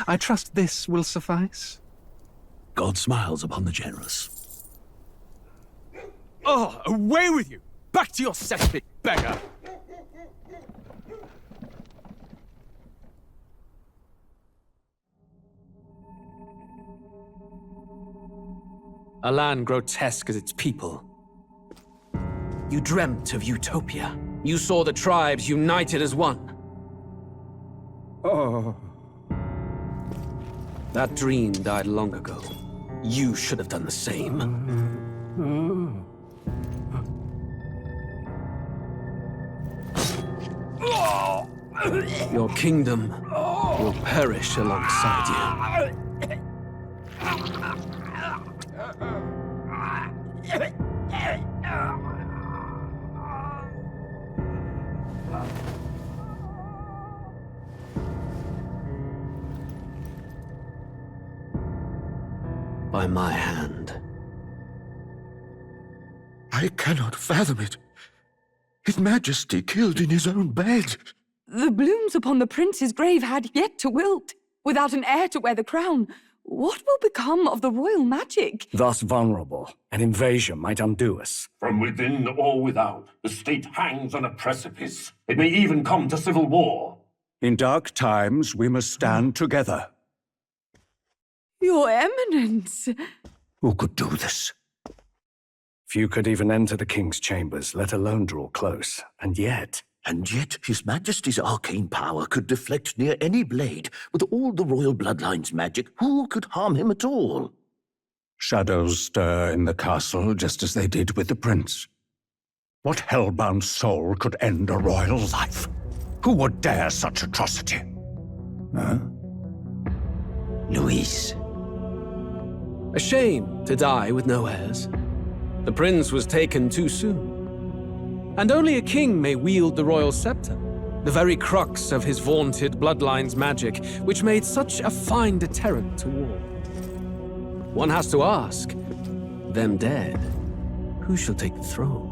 I trust this will suffice. God smiles upon the generous. Oh, away with you! Back to your cesspit, beggar! A land grotesque as its people. You dreamt of utopia. You saw the tribes united as one. Oh. That dream died long ago. You should have done the same. Your kingdom will perish alongside you. By my hand. I cannot fathom it. His Majesty killed in his own bed. The blooms upon the prince's grave had yet to wilt. Without an heir to wear the crown, what will become of the royal magic? Thus vulnerable, an invasion might undo us. From within or without, the state hangs on a precipice. It may even come to civil war. In dark times, we must stand together. Your Eminence! Who could do this? Few could even enter the king's chambers, let alone draw close. And yet His Majesty's arcane power could deflect near any blade. With all the royal bloodline's magic, who could harm him at all? shadows stir in the castle just as they did with the prince. What hellbound soul could end a royal life? Who would dare such atrocity? Huh? Luis. A shame to die with no heirs. The prince was taken too soon. And only a king may wield the royal scepter, the very crux of his vaunted bloodline's magic, which made such a fine deterrent to war. One has to ask, them dead, who shall take the throne?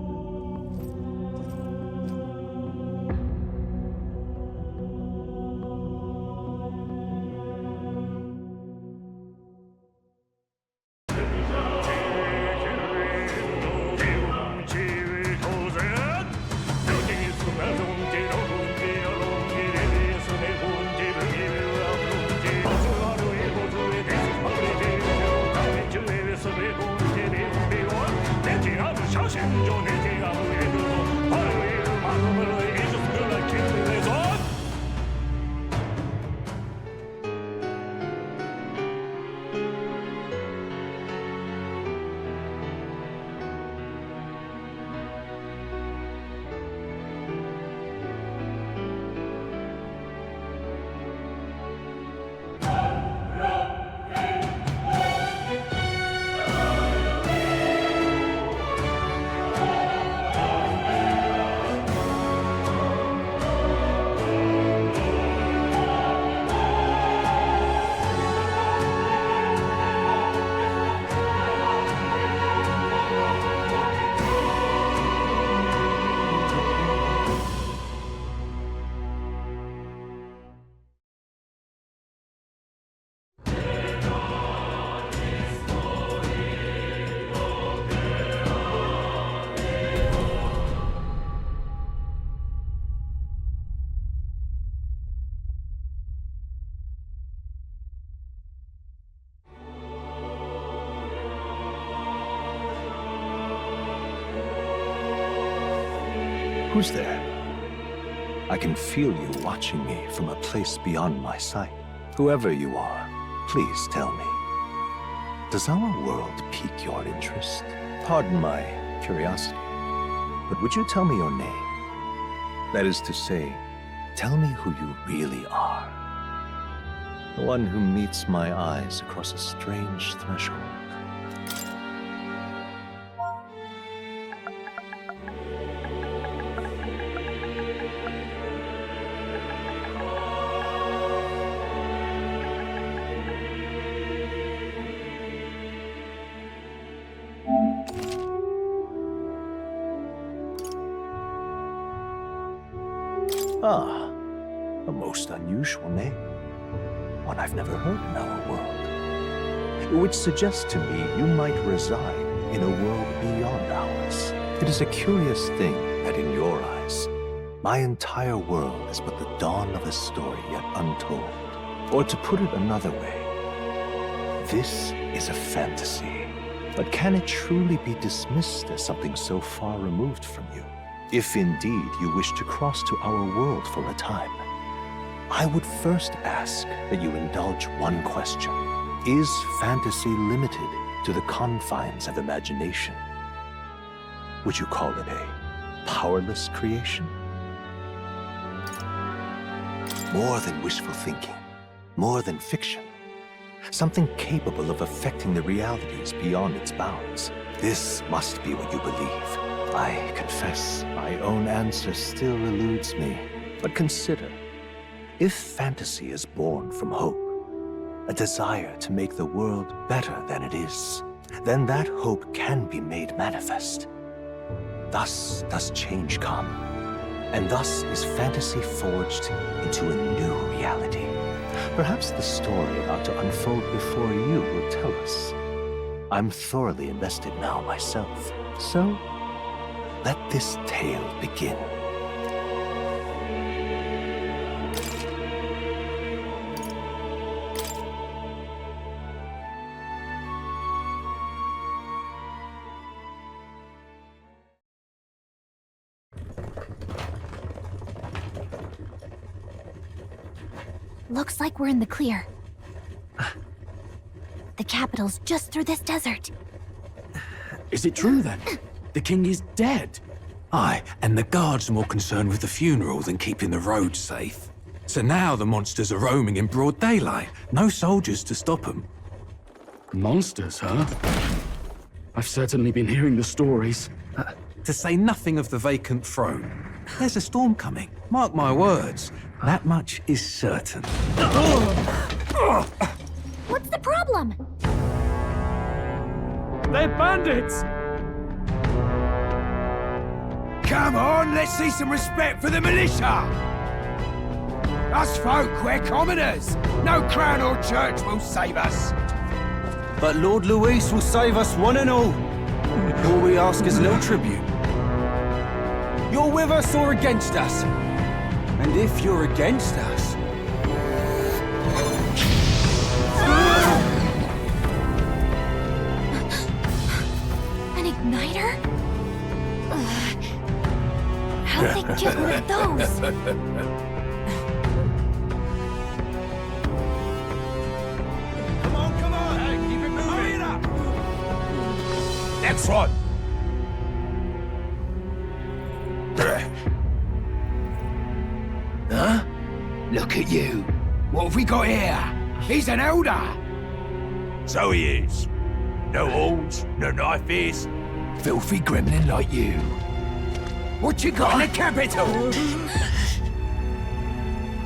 Who's there? I can feel you watching me from a place beyond my sight. Whoever you are, please tell me. Does our world pique your interest? Pardon my curiosity, but would you tell me your name? That is to say, tell me who you really are. The one who meets my eyes across a strange threshold. Ah, a most unusual name. One I've never heard in our world. Which suggests to me you might reside in a world beyond ours. It is a curious thing that in your eyes, my entire world is but the dawn of a story yet untold. Or to put it another way, this is a fantasy. But can it truly be dismissed as something so far removed from you? If indeed you wish to cross to our world for a time, I would first ask that you indulge one question. Is fantasy limited to the confines of imagination? Would you call it a powerless creation? More than wishful thinking, more than fiction. Something capable of affecting the realities beyond its bounds. This must be what you believe. I confess, my own answer still eludes me. But consider, if fantasy is born from hope, a desire to make the world better than it is, then that hope can be made manifest. Thus does change come, and thus is fantasy forged into a new reality. Perhaps the story about to unfold before you will tell us. I'm thoroughly invested now myself, so let this tale begin. Looks like we're in the clear. The capital's just through this desert. Is it true then? The king is dead? Aye, and the guards are more concerned with the funeral than keeping the roads safe. So now the monsters are roaming in broad daylight. No soldiers to stop them. Monsters, huh? I've certainly been hearing the stories. To say nothing of the vacant throne. There's a storm coming, mark my words. That much is certain. What's the problem? They're bandits! Come on, let's see some respect for the militia! Us folk, we're commoners. No crown or church will save us. But Lord Luis will save us one and all. All we ask is no tribute. You're with us or against us? And if you're against us... An igniter? How'd they get one of those? Come on! Hey, keep it moving! Hurry it up! Next one! Huh? Look at you. What have we got here? He's an elder. So he is. No horns, no knife ears. Filthy gremlin like you. What you got in the capital?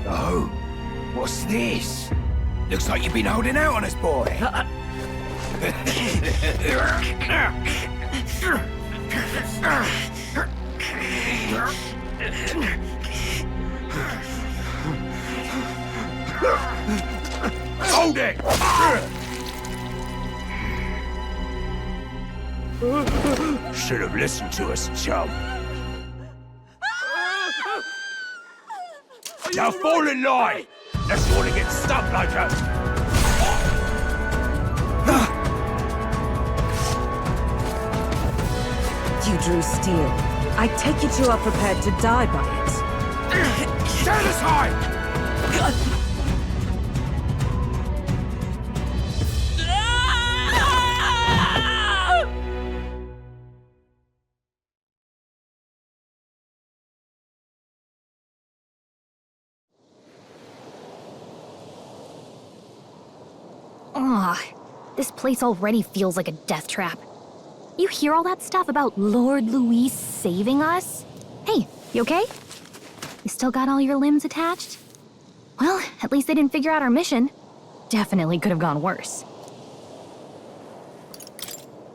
Oh, what's this? Looks like you've been holding out on us, boy. Hold it! Should have listened to us, chum. Now fall in line! Unless you want to get stuck like us. You drew steel. I take it you are prepared to die by it. Stand aside! This place already feels like a death trap. You hear all that stuff about Lord Luis saving us? Hey, you okay? You still got all your limbs attached? Well, at least they didn't figure out our mission. Definitely could have gone worse.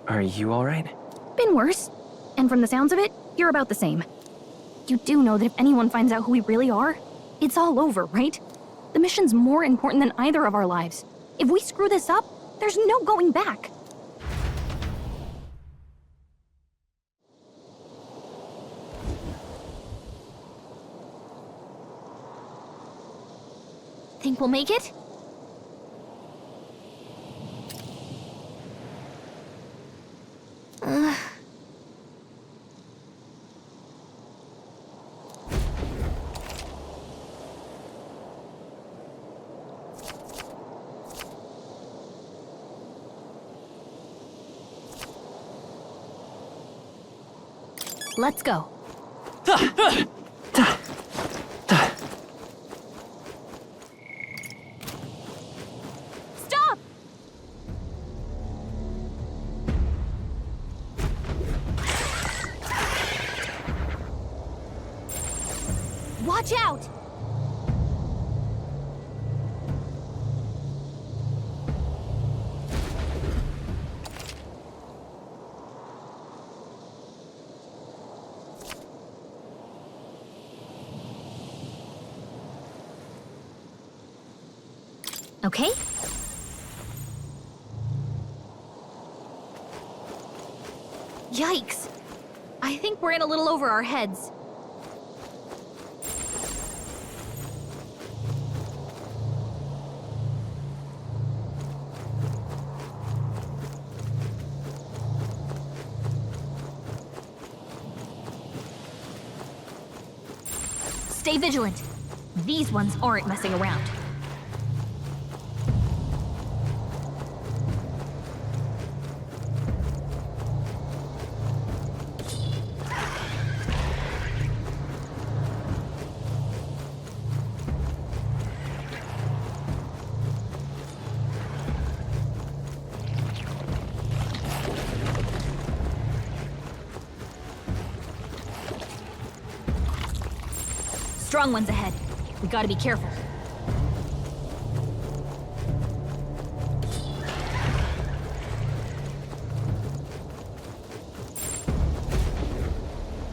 Are you alright? Been worse. And from the sounds of it, you're about the same. You do know that if anyone finds out who we really are, it's all over, right? The mission's more important than either of our lives. If we screw this up, there's no going back. Think we'll make it? Let's go. Stop! Watch out! Okay? Yikes! I think we're in a little over our heads. Stay vigilant. These ones aren't messing around. Strong ones ahead. We gotta be careful.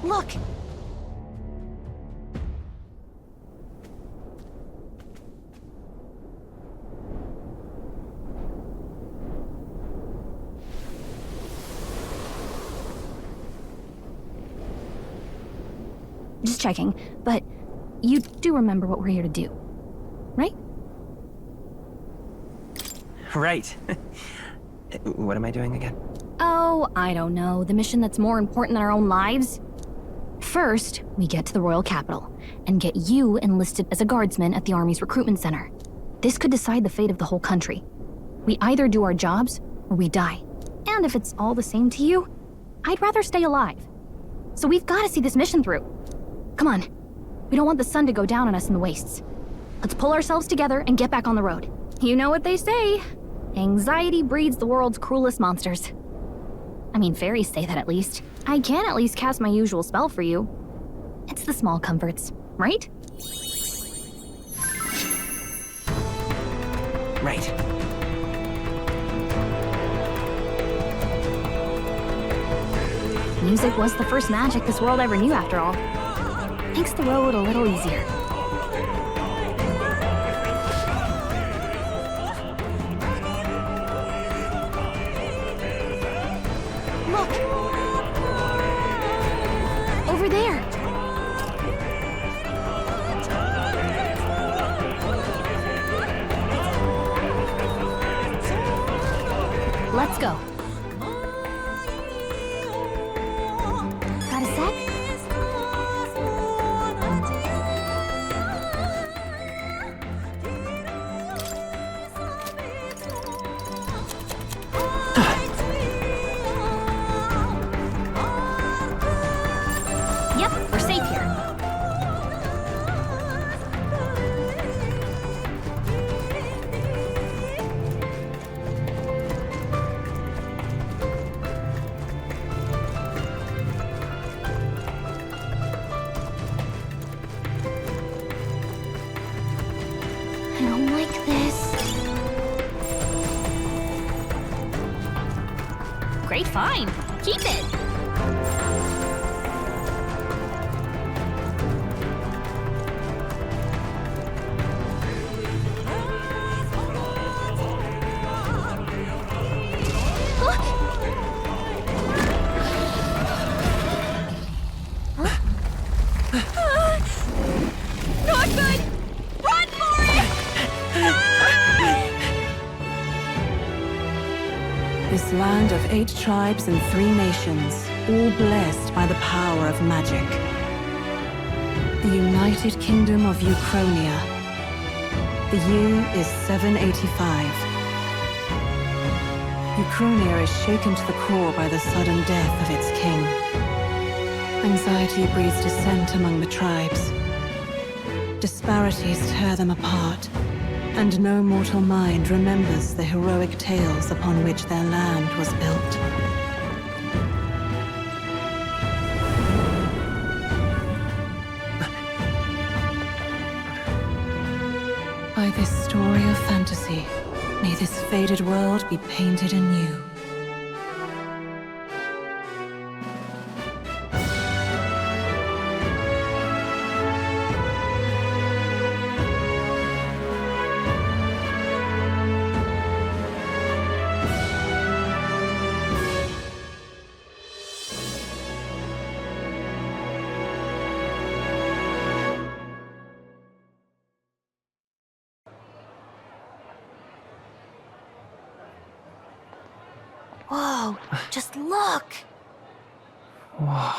Look! Just checking, but you do remember what we're here to do, right? Right. What am I doing again? Oh, I don't know. The mission that's more important than our own lives? First, we get to the royal capital and get you enlisted as a guardsman at the army's recruitment center. This could decide the fate of the whole country. We either do our jobs or we die. And if it's all the same to you, I'd rather stay alive. So we've got to see this mission through. Come on. We don't want the sun to go down on us in the wastes. Let's pull ourselves together and get back on the road. You know what they say. Anxiety breeds the world's cruelest monsters. I mean, fairies say that at least. I can at least cast my usual spell for you. It's the small comforts, right? Right. Music was the first magic this world ever knew, after all. Makes the road a little easier. Look! Over there! Let's go. Got a sec? Yep, we're safe here. I don't like this. Great find. Keep it. This land of 8 tribes and 3 nations, all blessed by the power of magic. The United Kingdom of Uchronia. The year is 785. Uchronia is shaken to the core by the sudden death of its king. Anxiety breeds dissent among the tribes. Disparities tear them apart, and no mortal mind remembers the heroic tales upon which their land was built. By this story of fantasy, may this faded world be painted anew. Whoa, just look! Whoa.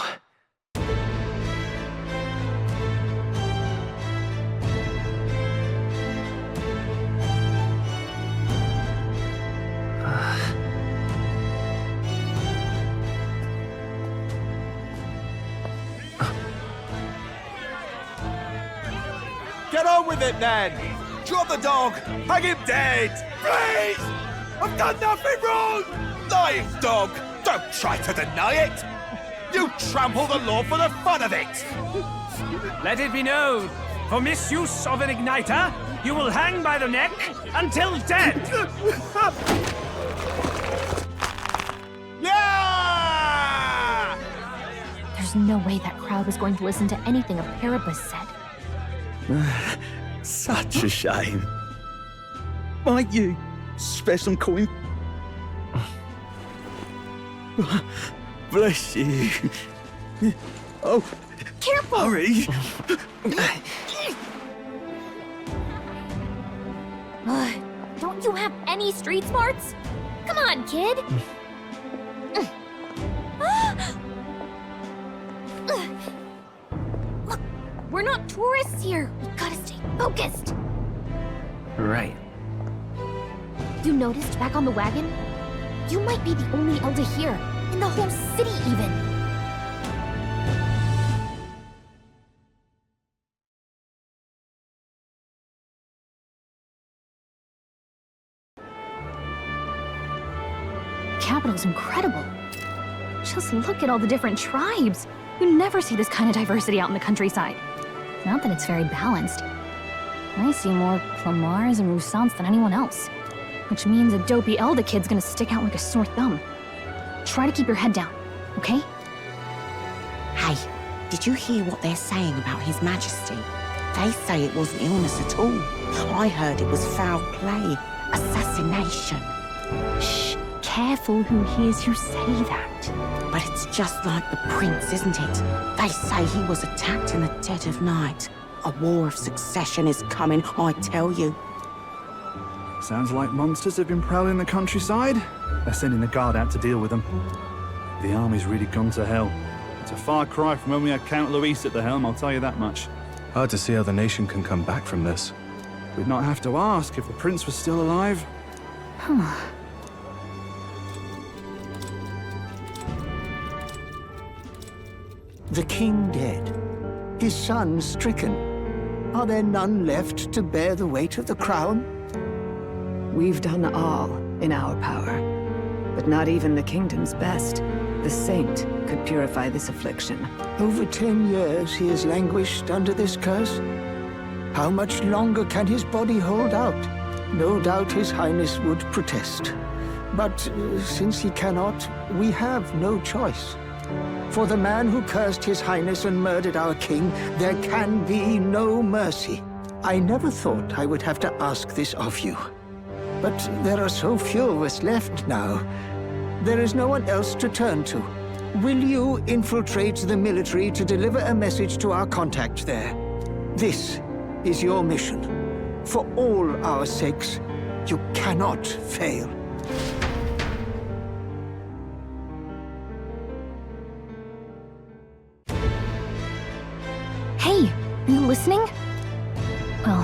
Get on with it, then! Drop the dog! Hang him dead! Please! I've done nothing wrong! Lying dog! Don't try to deny it! You trample the law for the fun of it! Let it be known, for misuse of an igniter, you will hang by the neck until dead! Yeah! There's no way that crowd was going to listen to anything a Paribus said. Such a shame. Might you spare some coin? Bless you. Oh, careful! Hurry! Don't you have any street smarts? Come on, kid! Look, we're not tourists here. We gotta stay focused. Right. You noticed back on the wagon? You might be the only elder here, in the whole city even. The capital's incredible. Just look at all the different tribes. You never see this kind of diversity out in the countryside. Not that it's very balanced. I see more Clamars and Roussants than anyone else. Which means a dopey Elder kid's gonna stick out like a sore thumb. Try to keep your head down, okay? Hey, did you hear what they're saying about His Majesty? They say it wasn't illness at all. I heard it was foul play, assassination. Shh, careful who hears you say that. But it's just like the prince, isn't it? They say he was attacked in the dead of night. A war of succession is coming, I tell you. Sounds like monsters have been prowling the countryside. They're sending the guard out to deal with them. The army's really gone to hell. It's a far cry from when we had Count Luis at the helm, I'll tell you that much. Hard to see how the nation can come back from this. We'd not have to ask if the prince was still alive. The king dead, his son stricken. Are there none left to bear the weight of the crown? We've done all in our power, but not even the kingdom's best. The saint could purify this affliction. Over 10 years he has languished under this curse. How much longer can his body hold out? No doubt his highness would protest. But since he cannot, we have no choice. For the man who cursed his highness and murdered our king, there can be no mercy. I never thought I would have to ask this of you. But there are so few of us left now. There is no one else to turn to. Will you infiltrate the military to deliver a message to our contact there? This is your mission. For all our sakes, you cannot fail. listening? Well,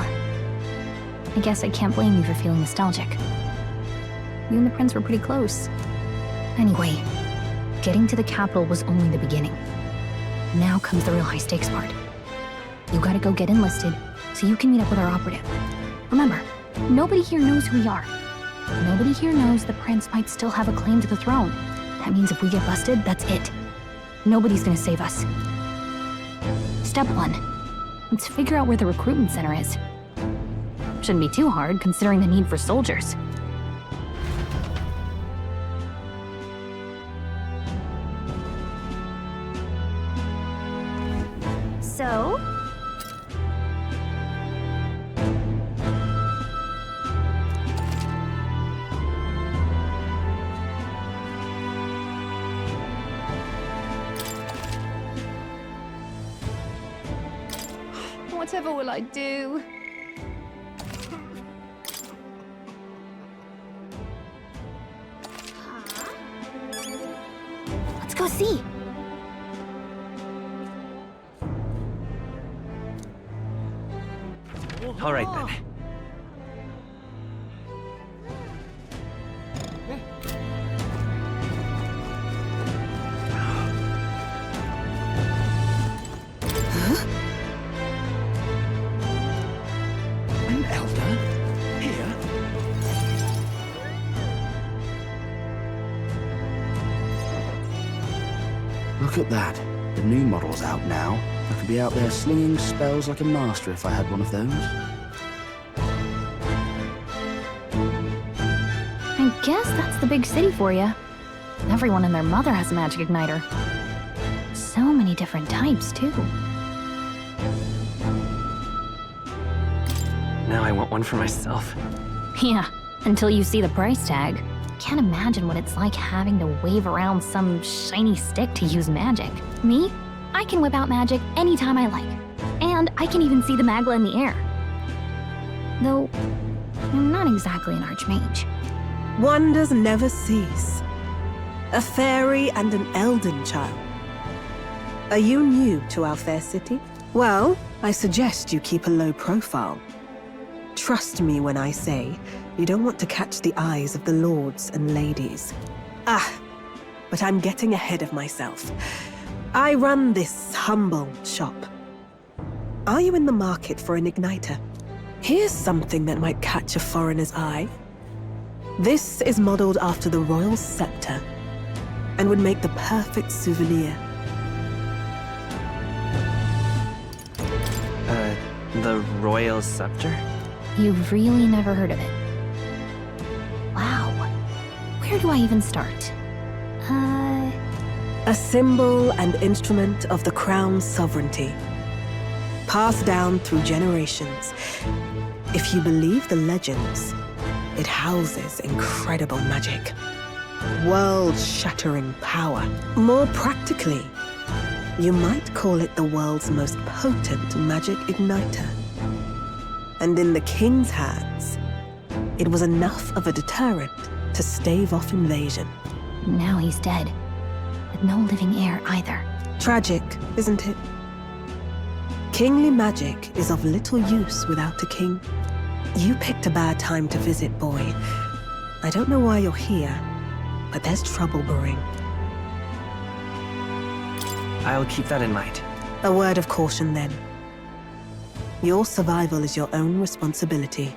I guess I can't blame you for feeling nostalgic. You and the prince were pretty close. Anyway, getting to the capital was only the beginning. Now comes the real high-stakes part. You gotta go get enlisted so you can meet up with our operative. Remember, nobody here knows who we are. Nobody here knows the prince might still have a claim to the throne. That means if we get busted, that's it. Nobody's gonna save us. Step 1. Let's figure out where the recruitment center is. Shouldn't be too hard, considering the need for soldiers. So? Whatever will I do? Let's go see. All right, then. An elder? Here? Look at that. The new model's out now. I could be out there slinging spells like a master if I had one of those. I guess that's the big city for you. Everyone and their mother has a magic igniter. So many different types, too. Now I want one for myself. Yeah, until you see the price tag. Can't imagine what it's like having to wave around some shiny stick to use magic. Me? I can whip out magic anytime I like. And I can even see the magla in the air. Though, I'm not exactly an archmage. Wonders never cease. A fairy and an elden child. Are you new to our fair city? Well, I suggest you keep a low profile. Trust me when I say you don't want to catch the eyes of the lords and ladies. But I'm getting ahead of myself. I run this humble shop. Are you in the market for an igniter? Here's something that might catch a foreigner's eye. This is modeled after the royal scepter and would make the perfect souvenir. The royal scepter? You've really never heard of it. Wow. Where do I even start? A symbol and instrument of the crown's sovereignty. Passed down through generations. If you believe the legends, it houses incredible magic. World-shattering power. More practically, you might call it the world's most potent magic igniter. And in the king's hands, it was enough of a deterrent to stave off invasion. Now he's dead. With no living heir either. Tragic, isn't it? Kingly magic is of little use without a king. You picked a bad time to visit, boy. I don't know why you're here, but there's trouble brewing. I'll keep that in mind. A word of caution, then. Your survival is your own responsibility.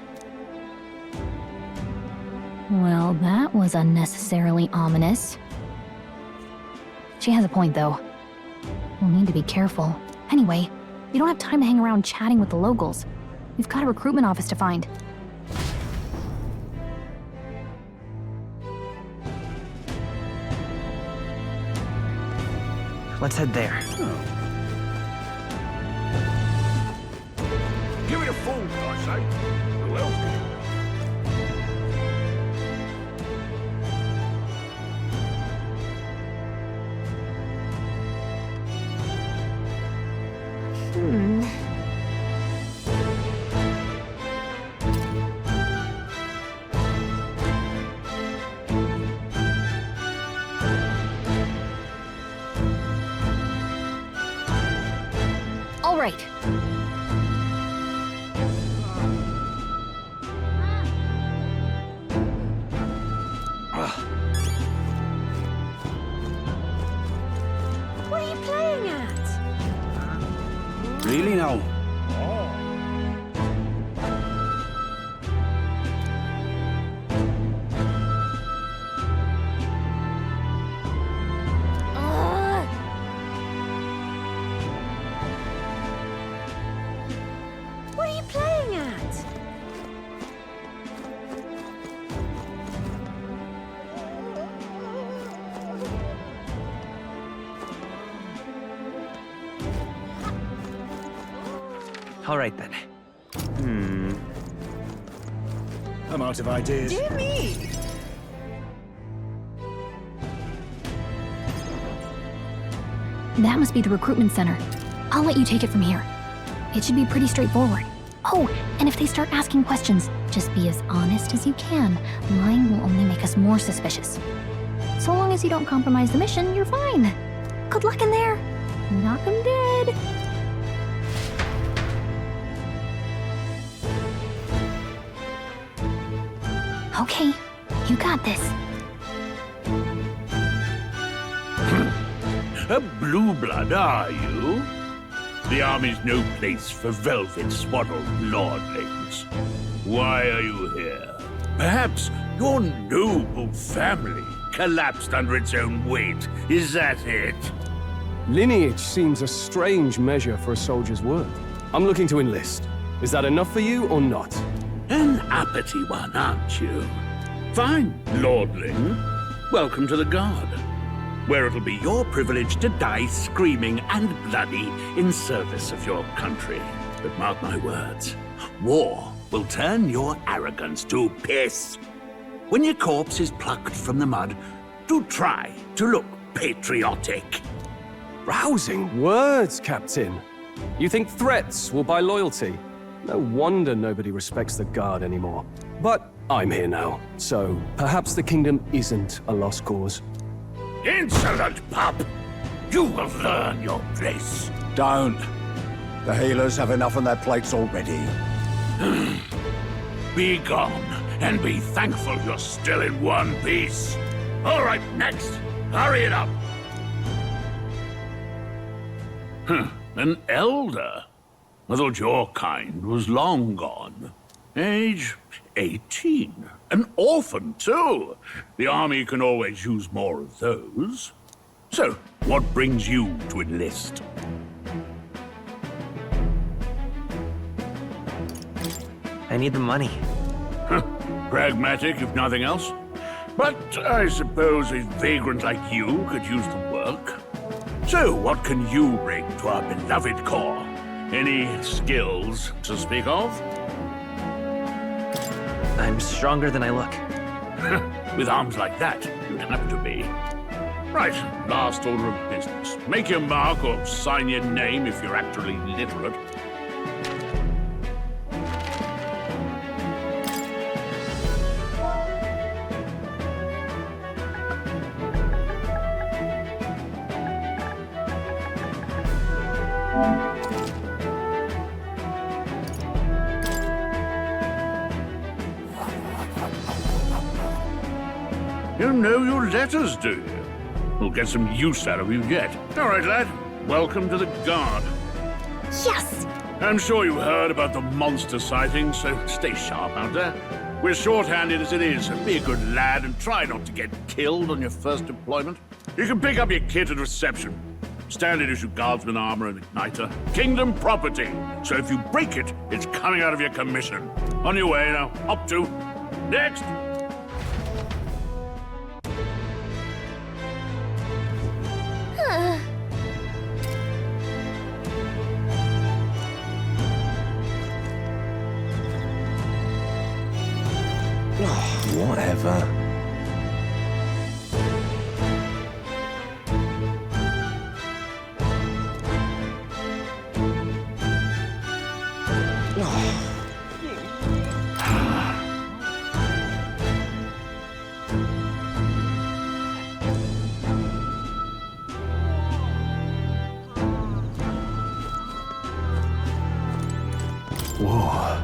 Well, that was unnecessarily ominous. She has a point, though. We'll need to be careful. Anyway, we don't have time to hang around chatting with the locals. We've got a recruitment office to find. Let's head there. Give it a fool, I say. Who else can it All right. really now. What are you playing at? All right then. I'm out of ideas. Dear me! That must be the recruitment center. I'll let you take it from here. It should be pretty straightforward. Oh, and if they start asking questions, just be as honest as you can. Lying will only make us more suspicious. So long as you don't compromise the mission, you're fine. Good luck in there. Knock 'em dead. Okay, you got this. A blue blood, are you? The army's no place for velvet-swaddled lordlings. Why are you here? Perhaps your noble family collapsed under its own weight. Is that it? Lineage seems a strange measure for a soldier's worth. I'm looking to enlist. Is that enough for you or not? An uppity one, aren't you? Fine, lordling. Welcome to the Guard, where it'll be your privilege to die screaming and bloody in service of your country. But mark my words, war will turn your arrogance to piss. When your corpse is plucked from the mud, do try to look patriotic. Rousing words, Captain. You think threats will buy loyalty? No wonder nobody respects the Guard anymore. But I'm here now, so perhaps the kingdom isn't a lost cause. Insolent pup! You will learn your place. Don't. The healers have enough on their plates already. Be gone, and be thankful you're still in one piece. All right, next. Hurry it up. An elder? I thought your kind was long gone. Age 18. An orphan, too. The army can always use more of those. So, what brings you to enlist? I need the money. Pragmatic, if nothing else. But I suppose a vagrant like you could use the work. So, what can you bring to our beloved corps? Any skills to speak of? I'm stronger than I look. With arms like that, you'd have to be. Right, last order of business. Make your mark or sign your name if you're actually literate. You know your letters, do you? We'll get some use out of you yet. All right, lad. Welcome to the Guard. Yes! I'm sure you heard about the monster sightings, so stay sharp out there. We're short-handed as it is, so be a good lad and try not to get killed on your first deployment. You can pick up your kit at reception. Standard issue guardsman armor and igniter. Kingdom property. So if you break it, it's coming out of your commission. On your way now. Up to. Next! Whatever. Whoa.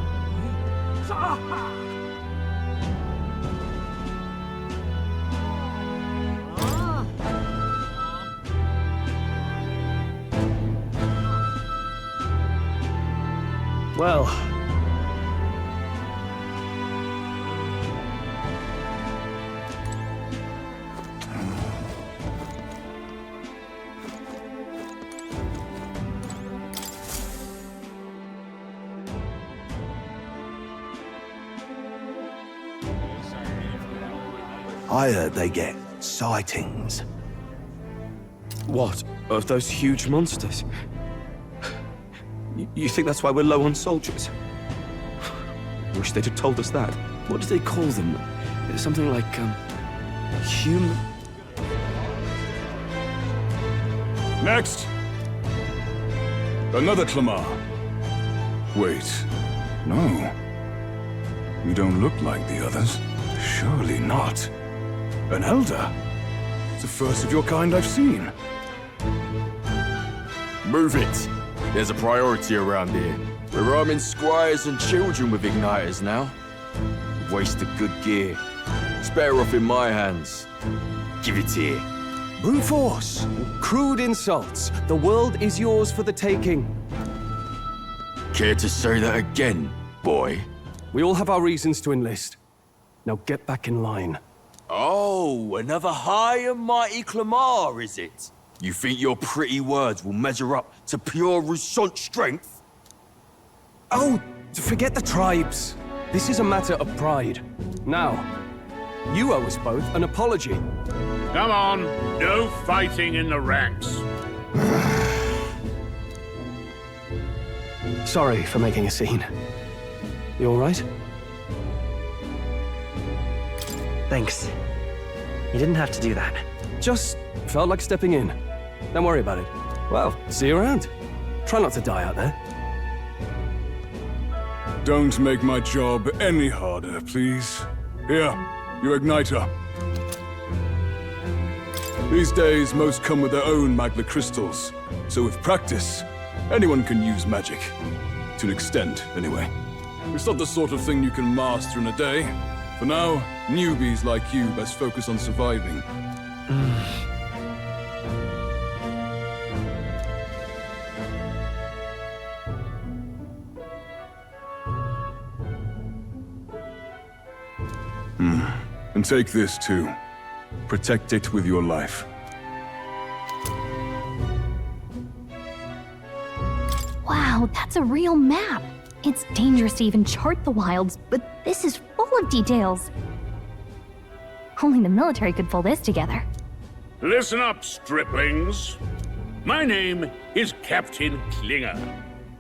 Well... I heard they get sightings. What? Of those huge monsters? You think that's why we're low on soldiers? Wish they'd have told us that. What do they call them? Something like, human... Next! Another Clamar. Wait, no. You don't look like the others. Surely not. An elder? It's the first of your kind I've seen. Move it! There's a priority around here. We're arming squires and children with igniters now. Waste of good gear. It's better off in my hands. Give it here. Brute force! Crude insults! The world is yours for the taking. Care to say that again, boy? We all have our reasons to enlist. Now get back in line. Oh, another high and mighty Clamar, is it? You think your pretty words will measure up to pure Rousseau strength? Oh, forget the tribes. This is a matter of pride. Now, you owe us both an apology. Come on, no fighting in the ranks. Sorry for making a scene. You all right? Thanks. You didn't have to do that. Just felt like stepping in. Don't worry about it. Well, see you around. Try not to die out there. Don't make my job any harder, please. Here, your igniter. These days, most come with their own magna crystals. So with practice, anyone can use magic. To an extent, anyway. It's not the sort of thing you can master in a day. For now, newbies like you best focus on surviving. And take this too. Protect it with your life. Wow, that's a real map. It's dangerous to even chart the wilds, but this is full of details. Only the military could pull this together. Listen up, striplings. My name is Captain Klinger,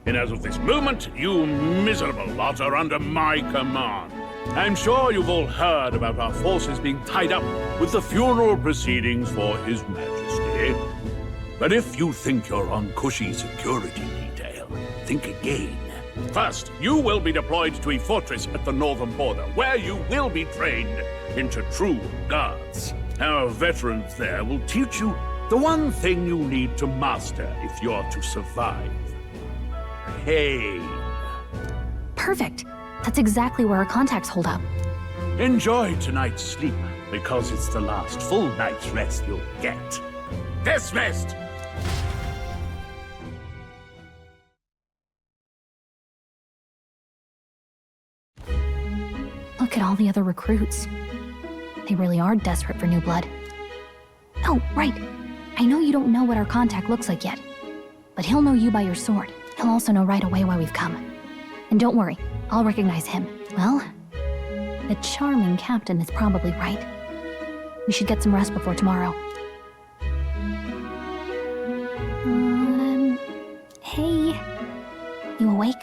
and as of this moment, you miserable lot are under my command. I'm sure you've all heard about our forces being tied up with the funeral proceedings for His Majesty. But if you think you're on cushy security detail, think again. First, you will be deployed to a fortress at the northern border, where you will be trained into true guards. Our veterans there will teach you the one thing you need to master if you're to survive. Pain. Perfect. That's exactly where our contacts hold up. Enjoy tonight's sleep, because it's the last full night's rest you'll get. Dismissed! Look at all the other recruits. They really are desperate for new blood. Oh, right. I know you don't know what our contact looks like yet, but he'll know you by your sword. He'll also know right away why we've come. And don't worry, I'll recognize him. Well, the charming captain is probably right. We should get some rest before tomorrow. Hey. You awake?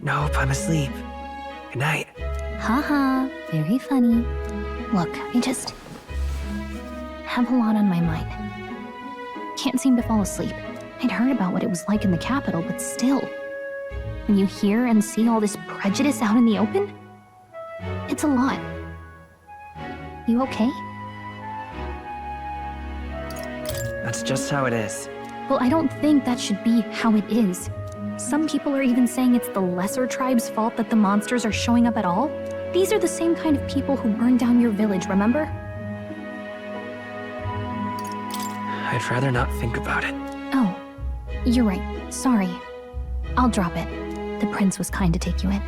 Nope, I'm asleep. Good night. Haha, very funny. Look, I just have a lot on my mind. Can't seem to fall asleep. I'd heard about what it was like in the capital, but still. When you hear and see all this prejudice out in the open, it's a lot. You okay? That's just how it is. Well, I don't think that should be how it is. Some people are even saying it's the lesser tribe's fault that the monsters are showing up at all. These are the same kind of people who burned down your village, remember? I'd rather not think about it. Oh. You're right. Sorry. I'll drop it. The prince was kind to take you in.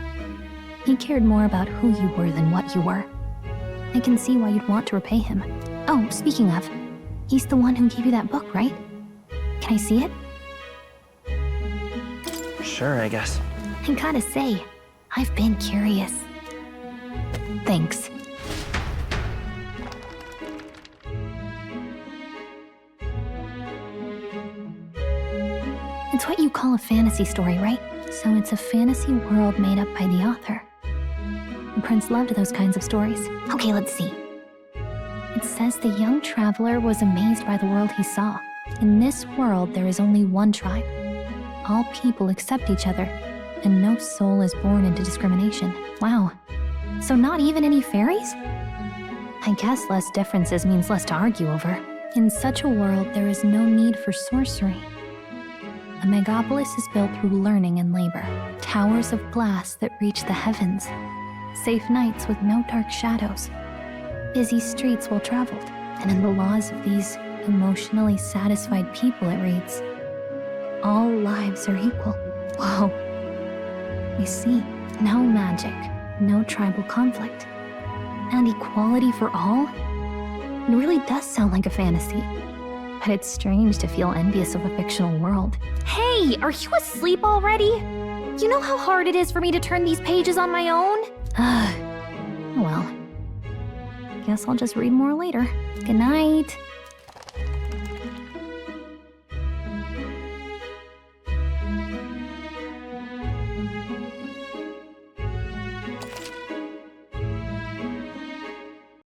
He cared more about who you were than what you were. I can see why you'd want to repay him. Oh, speaking of, he's the one who gave you that book, right? Can I see it? Sure, I guess. I gotta say, I've been curious. Thanks. It's what you call a fantasy story, right? So it's a fantasy world made up by the author. The prince loved those kinds of stories. Okay, let's see. It says the young traveler was amazed by the world he saw. In this world, there is only one tribe. All people accept each other, and no soul is born into discrimination. Wow. So not even any fairies? I guess less differences means less to argue over. In such a world, there is no need for sorcery. A megapolis is built through learning and labor. Towers of glass that reach the heavens. Safe nights with no dark shadows. Busy streets well traveled. And in the laws of these emotionally satisfied people, it reads, all lives are equal. Whoa. You see, no magic, no tribal conflict, and equality for all? It really does sound like a fantasy. But it's strange to feel envious of a fictional world. Hey, are you asleep already? You know how hard it is for me to turn these pages on my own? Well, guess I'll just read more later. Good night.